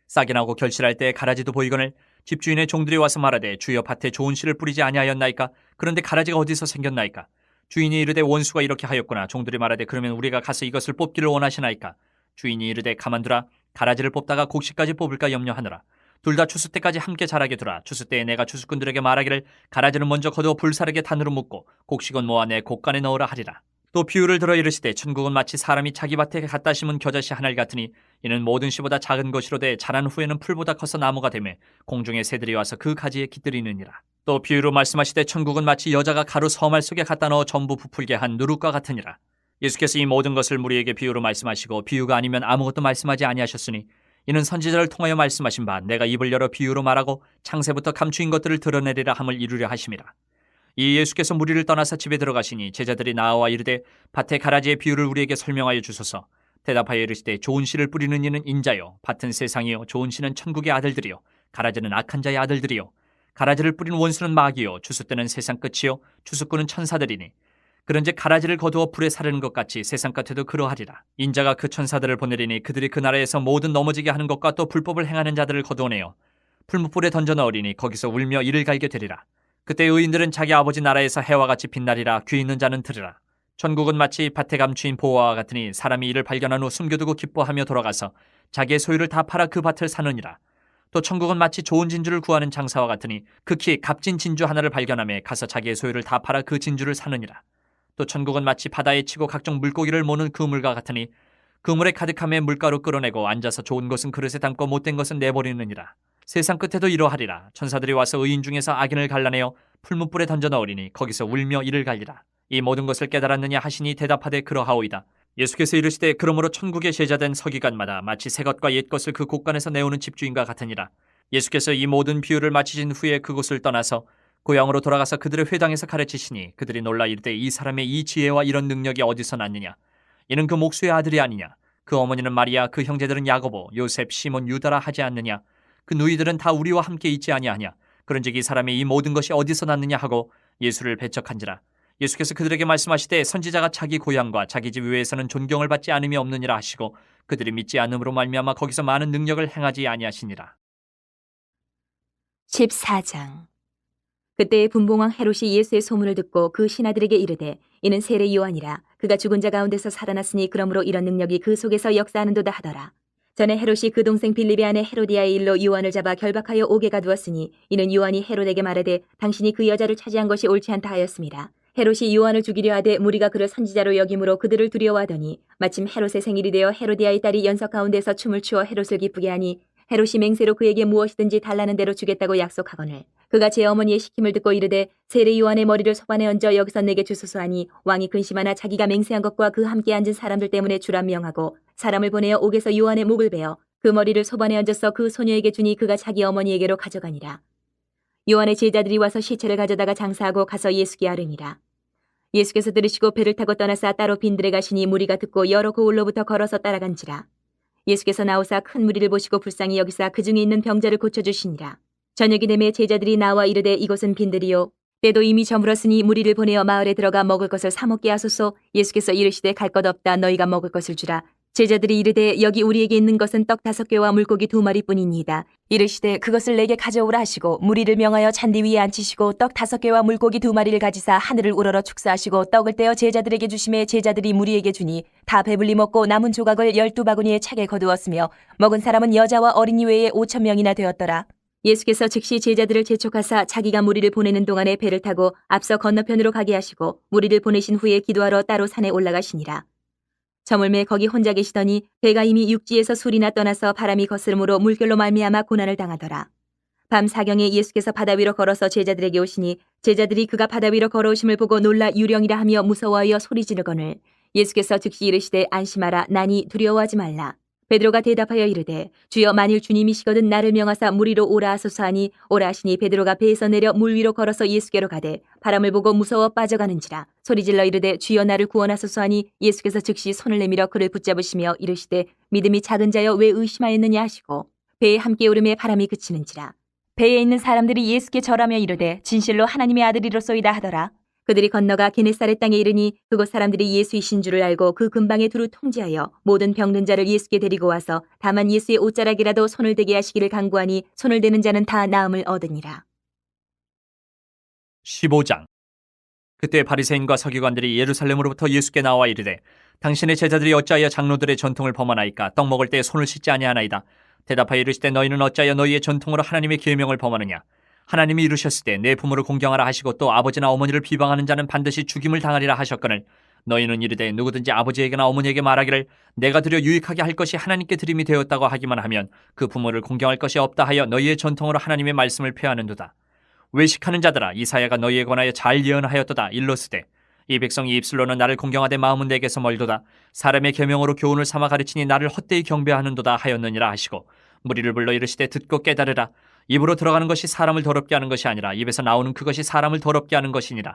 싹이 나고 결실할 때 가라지도 보이거늘 집주인의 종들이 와서 말하되 주여 밭에 좋은 씨를 뿌리지 아니하였나이까? 그런데 가라지가 어디서 생겼나이까? 주인이 이르되 원수가 이렇게 하였구나. 종들이 말하되 그러면 우리가 가서 이것을 뽑기를 원하시나이까? 주인이 이르되 가만두라. 가라지를 뽑다가 곡식까지 뽑을까 염려하느라. 둘 다 추수 때까지 함께 자라게 두라. 추수 때에 내가 추수꾼들에게 말하기를 가라지는 먼저 거두어 불사르게 단으로 묶고 곡식은 모아 내 곡간에 넣으라 하리라. 또 비유를 들어 이르시되 천국은 마치 사람이 자기 밭에 갖다 심은 겨자씨 하나를 같으니 이는 모든 씨보다 작은 것이로되 자란 후에는 풀보다 커서 나무가 되매 공중의 새들이 와서 그 가지에 깃들이느니라. 또 비유로 말씀하시되 천국은 마치 여자가 가루 서말 속에 갖다 넣어 전부 부풀게 한 누룩과 같으니라. 예수께서 이 모든 것을 무리에게 비유로 말씀하시고 비유가 아니면 아무것도 말씀하지 아니하셨으니 이는 선지자를 통하여 말씀하신 바 내가 입을 열어 비유로 말하고 창세부터 감추인 것들을 드러내리라 함을 이루려 하심이라. 이 예수께서 무리를 떠나서 집에 들어가시니 제자들이 나와 이르되 밭의 가라지의 비유를 우리에게 설명하여 주소서. 대답하여 이르시되 좋은 씨를 뿌리는 이는 인자요 밭은 세상이요 좋은 씨는 천국의 아들들이요 가라지는 악한 자의 아들들이요 가라지를 뿌린 원수는 마귀요 추수 때는 세상 끝이요 추수꾼은 천사들이니 그런즉 가라지를 거두어 불에 사르는 것 같이 세상 끝에도 그러하리라. 인자가 그 천사들을 보내리니 그들이 그 나라에서 모든 넘어지게 하는 것과 또 불법을 행하는 자들을 거두어내어 풀무불에 던져 넣으리니 거기서 울며 이를 갈게 되리라. 그때 의인들은 자기 아버지 나라에서 해와 같이 빛나리라. 귀 있는 자는 들으라. 천국은 마치 밭에 감추인 보화와 같으니 사람이 이를 발견한 후 숨겨두고 기뻐하며 돌아가서 자기의 소유를 다 팔아 그 밭을 사느니라. 또 천국은 마치 좋은 진주를 구하는 장사와 같으니 극히 값진 진주 하나를 발견하며 가서 자기의 소유를 다 팔아 그 진주를 사느니라. 또 천국은 마치 바다에 치고 각종 물고기를 모는 그물과 같으니 그물에 가득함에 물가로 끌어내고 앉아서 좋은 것은 그릇에 담고 못된 것은 내버리느니라. 세상 끝에도 이러하리라. 천사들이 와서 의인 중에서 악인을 갈라내어 풀무불에 던져 넣으리니 거기서 울며 이를 갈리라. 이 모든 것을 깨달았느냐 하시니 대답하되 그러하오이다. 예수께서 이르시되 그러므로 천국의 제자된 서기관마다 마치 새 것과 옛 것을 그 곳간에서 내오는 집주인과 같으니라. 예수께서 이 모든 비유를 마치신 후에 그곳을 떠나서 고향으로 돌아가서 그들의 회당에서 가르치시니 그들이 놀라 이르되 이 사람의 이 지혜와 이런 능력이 어디서 났느냐. 이는 그 목수의 아들이 아니냐. 그 어머니는 마리아, 그 형제들은 야고보, 요셉, 시몬, 유다라 하지 않느냐. 그 누이들은 다 우리와 함께 있지 아니하냐. 그런즉 이 사람의 이 모든 것이 어디서 났느냐 하고 예수를 배척한지라. 예수께서 그들에게 말씀하시되 선지자가 자기 고향과 자기 집 외에서는 존경을 받지 않음이 없느니라 하시고 그들이 믿지 않음으로 말미암아 거기서 많은 능력을 행하지 아니하시니라. 14장. 그때 분봉왕 헤롯이 예수의 소문을 듣고 그 신하들에게 이르되 이는 세례 요한이라. 그가 죽은 자 가운데서 살아났으니 그러므로 이런 능력이 그 속에서 역사하는도다 하더라. 전에 헤롯이 그 동생 빌립의 아내 헤로디아의 일로 요한을 잡아 결박하여 옥에 가두었으니 이는 요한이 헤롯에게 말하되 당신이 그 여자를 차지한 것이 옳지 않다 하였습니다. 헤롯이 요한을 죽이려 하되 무리가 그를 선지자로 여김으로 그들을 두려워하더니 마침 헤롯의 생일이 되어 헤로디아의 딸이 연석 가운데서 춤을 추어 헤롯을 기쁘게 하니 헤롯이 맹세로 그에게 무엇이든지 달라는 대로 주겠다고 약속하거늘 그가 제 어머니의 시킴을 듣고 이르되 세례 요한의 머리를 소반에 얹어 여기서 내게 주소서 하니 왕이 근심하나 자기가 맹세한 것과 그 함께 앉은 사람들 때문에 주라 명하고 사람을 보내어 옥에서 요한의 목을 베어 그 머리를 소반에 얹어서 그 소녀에게 주니 그가 자기 어머니에게로 가져가니라. 요한의 제자들이 와서 시체를 가져다가 장사하고 가서 예수께 아뢰니라. 예수께서 들으시고 배를 타고 떠나사 따로 빈들에 가시니 무리가 듣고 여러 고을로부터 걸어서 따라간지라. 예수께서 나오사 큰 무리를 보시고 불쌍히 여기사 그 중에 있는 병자를 고쳐주시니라. 저녁이 되매 제자들이 나와 이르되 이곳은 빈들이요 때도 이미 저물었으니 무리를 보내어 마을에 들어가 먹을 것을 사 먹게 하소서. 예수께서 이르시되 갈 것 없다. 너희가 먹을 것을 주라. 제자들이 이르되 여기 우리에게 있는 것은 떡 5개와 물고기 2마리뿐이니이다. 이르시되 그것을 내게 가져오라 하시고 무리를 명하여 잔디 위에 앉히시고 떡 5개와 물고기 2마리를 가지사 하늘을 우러러 축사하시고 떡을 떼어 제자들에게 주시매 제자들이 무리에게 주니 다 배불리 먹고 남은 조각을 12바구니에 차게 거두었으며 먹은 사람은 여자와 어린이 외에 5,000명이나 되었더라. 예수께서 즉시 제자들을 재촉하사 자기가 무리를 보내는 동안에 배를 타고 앞서 건너편으로 가게 하시고 무리를 보내신 후에 기도하러 따로 산에 올라가시니라. 저물매 거기 혼자 계시더니 배가 이미 육지에서 술이나 떠나서 바람이 거스름으로 물결로 말미암아 고난을 당하더라. 밤 사경에 예수께서 바다 위로 걸어서 제자들에게 오시니 제자들이 그가 바다 위로 걸어오심을 보고 놀라 유령이라 하며 무서워하여 소리 지르거늘 예수께서 즉시 이르시되 안심하라. 나니 두려워하지 말라. 베드로가 대답하여 이르되 주여 만일 주님이시거든 나를 명하사 물 위로 오라 하소서 하니 오라 하시니 베드로가 배에서 내려 물 위로 걸어서 예수께로 가되 바람을 보고 무서워 빠져가는지라. 소리질러 이르되 주여 나를 구원하소서 하니 예수께서 즉시 손을 내밀어 그를 붙잡으시며 이르시되 믿음이 작은 자여 왜 의심하였느냐 하시고 배에 함께 오름에 바람이 그치는지라. 배에 있는 사람들이 예수께 절하며 이르되 진실로 하나님의 아들이로소이다 하더라. 그들이 건너가 게네사렛 땅에 이르니 그곳 사람들이 예수이신 줄을 알고 그 근방에 두루 통제하여 모든 병든 자를 예수께 데리고 와서 다만 예수의 옷자락이라도 손을 대게 하시기를 간구하니 손을 대는 자는 다 나음을 얻으니라. 15장. 그때 바리새인과 서기관들이 예루살렘으로부터 예수께 나와 이르되 당신의 제자들이 어찌하여 장로들의 전통을 범하나이까. 떡 먹을 때 손을 씻지 아니하나이다. 대답하여 이르시되 너희는 어찌하여 너희의 전통으로 하나님의 계명을 범하느냐. 하나님이 이르셨을 때 내 부모를 공경하라 하시고 또 아버지나 어머니를 비방하는 자는 반드시 죽임을 당하리라 하셨거늘 너희는 이르되 누구든지 아버지에게나 어머니에게 말하기를 내가 드려 유익하게 할 것이 하나님께 드림이 되었다고 하기만 하면 그 부모를 공경할 것이 없다 하여 너희의 전통으로 하나님의 말씀을 폐하는도다. 외식하는 자들아 이사야가 너희에 관하여 잘 예언하였도다. 일러스되 이 백성이 입술로는 나를 공경하되 마음은 내게서 멀도다. 사람의 계명으로 교훈을 삼아 가르치니 나를 헛되이 경배하는도다 하였느니라 하시고 무리를 불러 이르시되 듣고 깨달으라. 입으로 들어가는 것이 사람을 더럽게 하는 것이 아니라 입에서 나오는 그것이 사람을 더럽게 하는 것이니라.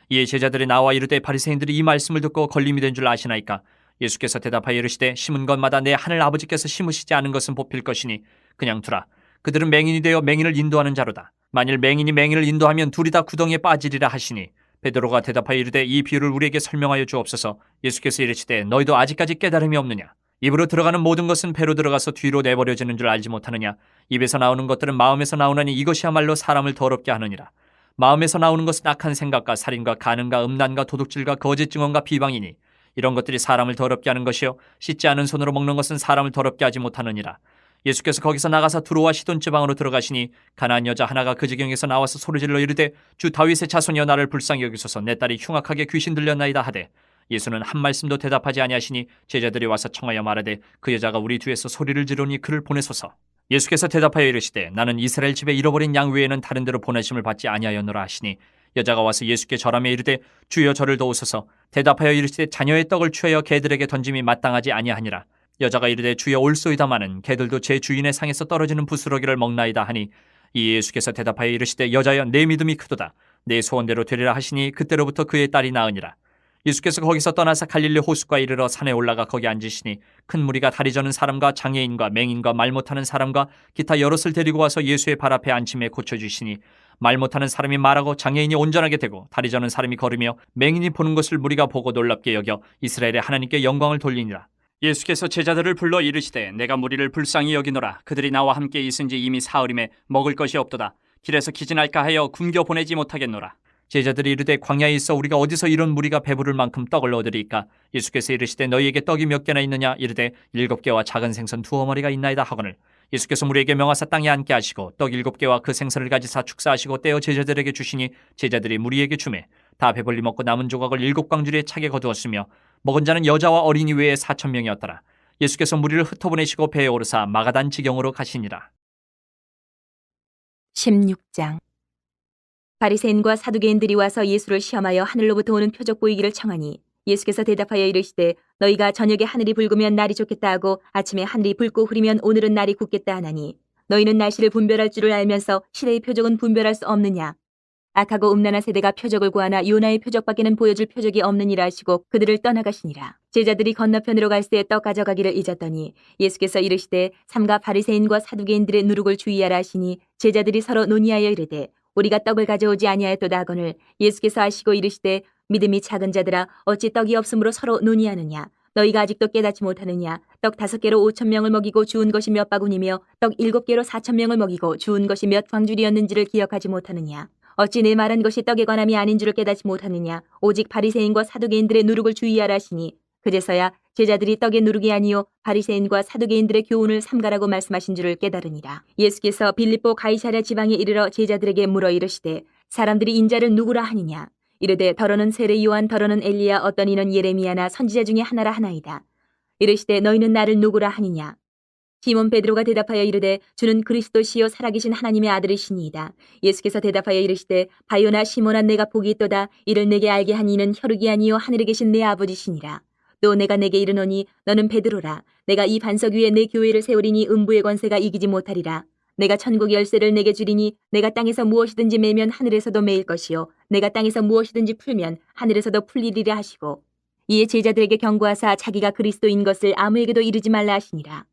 이에 제자들이 나와 이르되 바리새인들이 이 말씀을 듣고 걸림이 된 줄 아시나이까. 예수께서 대답하여 이르시되 심은 것마다 내 하늘 아버지께서 심으시지 않은 것은 뽑힐 것이니 그냥 두라. 그들은 맹인이 되어 맹인을 인도하는 자로다. 만일 맹인이 맹인을 인도하면 둘이 다 구덩이에 빠지리라 하시니 베드로가 대답하여 이르되 이 비유를 우리에게 설명하여 주옵소서. 예수께서 이르시되 너희도 아직까지 깨달음이 없느냐. 입으로 들어가는 모든 것은 배로 들어가서 뒤로 내버려지는 줄 알지 못하느냐. 입에서 나오는 것들은 마음에서 나오나니 이것이야말로 사람을 더럽게 하느니라. 마음에서 나오는 것은 악한 생각과 살인과 간음과 음란과 도둑질과 거짓 증언과 비방이니 이런 것들이 사람을 더럽게 하는 것이요 씻지 않은 손으로 먹는 것은 사람을 더럽게 하지 못하느니라. 예수께서 거기서 나가서 두로와 시돈 지방으로 들어가시니 가나안 여자 하나가 그 지경에서 나와서 소리질러 이르되 주 다윗의 자손이여 나를 불쌍히 여기소서 내 딸이 흉악하게 귀신 들렸나이다 하되 예수는 한 말씀도 대답하지 아니하시니 제자들이 와서 청하여 말하되 그 여자가 우리 뒤에서 소리를 지르니 그를 보내소서. 예수께서 대답하여 이르시되 나는 이스라엘 집에 잃어버린 양 외에는 다른 데로 보내심을 받지 아니하였노라 하시니 여자가 와서 예수께 절하며 이르되 주여 저를 도우소서. 대답하여 이르시되 자녀의 떡을 취하여 개들에게 던짐이 마땅하지 아니하니라. 여자가 이르되 주여 올소이다마는 개들도 제 주인의 상에서 떨어지는 부스러기를 먹나이다 하니 이 예수께서 대답하여 이르시되 여자여 내 믿음이 크도다. 내 소원대로 되리라 하시니 그때로부터 그의 딸이 나으니라. 예수께서 거기서 떠나서 갈릴리 호숫가에 이르러 산에 올라가 거기 앉으시니 큰 무리가 다리 저는 사람과 장애인과 맹인과 말 못하는 사람과 기타 여럿을 데리고 와서 예수의 발 앞에 앉힘에 고쳐주시니 말 못하는 사람이 말하고 장애인이 온전하게 되고 다리 저는 사람이 걸으며 맹인이 보는 것을 무리가 보고 놀랍게 여겨 이스라엘의 하나님께 영광을 돌리니라. 예수께서 제자들을 불러 이르시되 내가 무리를 불쌍히 여기노라. 그들이 나와 함께 있은 지 이미 사흘임에 먹을 것이 없도다. 길에서 기진할까 하여 굶겨 보내지 못하겠노라. 제자들이 이르되 광야에 있어 우리가 어디서 이런 무리가 배부를 만큼 떡을 얻으리이까. 예수께서 이르시되 너희에게 떡이 몇 개나 있느냐. 이르되 7개와 작은 생선 2어머니가 있나이다 하거늘 예수께서 무리에게 명하사 땅에 앉게 하시고 떡 7개와 그 생선을 가지사 축사하시고 떼어 제자들에게 주시니 제자들이 무리에게 주매 다 배불리 먹고 남은 조각을 7광주리에 차게 거두었으며 먹은 자는 여자와 어린이 외에 4,000명이었더라. 예수께서 무리를 흩어보내시고 배에 오르사 마가단 지경으로 가시니라. 16장. 바리새인과 사두개인들이 와서 예수를 시험하여 하늘로부터 오는 표적 보이기를 청하니 예수께서 대답하여 이르시되 너희가 저녁에 하늘이 붉으면 날이 좋겠다 하고 아침에 하늘이 붉고 흐리면 오늘은 날이 굳겠다 하나니 너희는 날씨를 분별할 줄을 알면서 시대의 표적은 분별할 수 없느냐. 악하고 음란한 세대가 표적을 구하나 요나의 표적밖에는 보여줄 표적이 없느니라 하시고 그들을 떠나가시니라. 제자들이 건너편으로 갈 때 떡 가져가기를 잊었더니 예수께서 이르시되 삼가 바리새인과 사두개인들의 누룩을 주의하라 하시니 제자들이 서로 논의하여 이르되 우리가 떡을 가져오지 아니하였도다 하거늘 예수께서 아시고 이르시되 믿음이 작은 자들아 어찌 떡이 없으므로 서로 논의하느냐. 너희가 아직도 깨닫지 못하느냐. 떡 5개로 5,000명을 먹이고 주운 것이 몇 바구니며 떡 7개로 4,000명을 먹이고 주운 것이 몇 광줄이었는지를 기억하지 못하느냐. 어찌 내 말한 것이 떡의 관함이 아닌 줄을 깨닫지 못하느냐. 오직 바리새인과 사두개인들의 누룩을 주의하라 하시니 그제서야 제자들이 떡의 누룩이 아니요 바리새인과 사두개인들의 교훈을 삼가라고 말씀하신 줄을 깨달으니라. 예수께서 빌립보 가이사랴 지방에 이르러 제자들에게 물어 이르시되 사람들이 인자를 누구라 하느냐. 이르되 더러는 세례 요한 더러는 엘리야 어떤 이는 예레미야나 선지자 중에 하나라 하나이다. 이르시되 너희는 나를 누구라 하느냐. 시몬 베드로가 대답하여 이르되 주는 그리스도시요 살아계신 하나님의 아들이시니이다. 예수께서 대답하여 이르시되 바요나 시몬아 내가 복이 있도다. 이를 내게 알게 한 이는 혈육이 아니요 하늘에 계신 내 아버지시니라. 또 내가 내게 이르노니 너는 베드로라. 내가 이 반석 위에 내 교회를 세우리니 음부의 권세가 이기지 못하리라. 내가 천국의 열쇠를 내게 주리니 내가 땅에서 무엇이든지 매면 하늘에서도 매일 것이요 내가 땅에서 무엇이든지 풀면 하늘에서도 풀리리라 하시고 이에 제자들에게 경고하사 자기가 그리스도인 것을 아무에게도 이르지 말라 하시니라.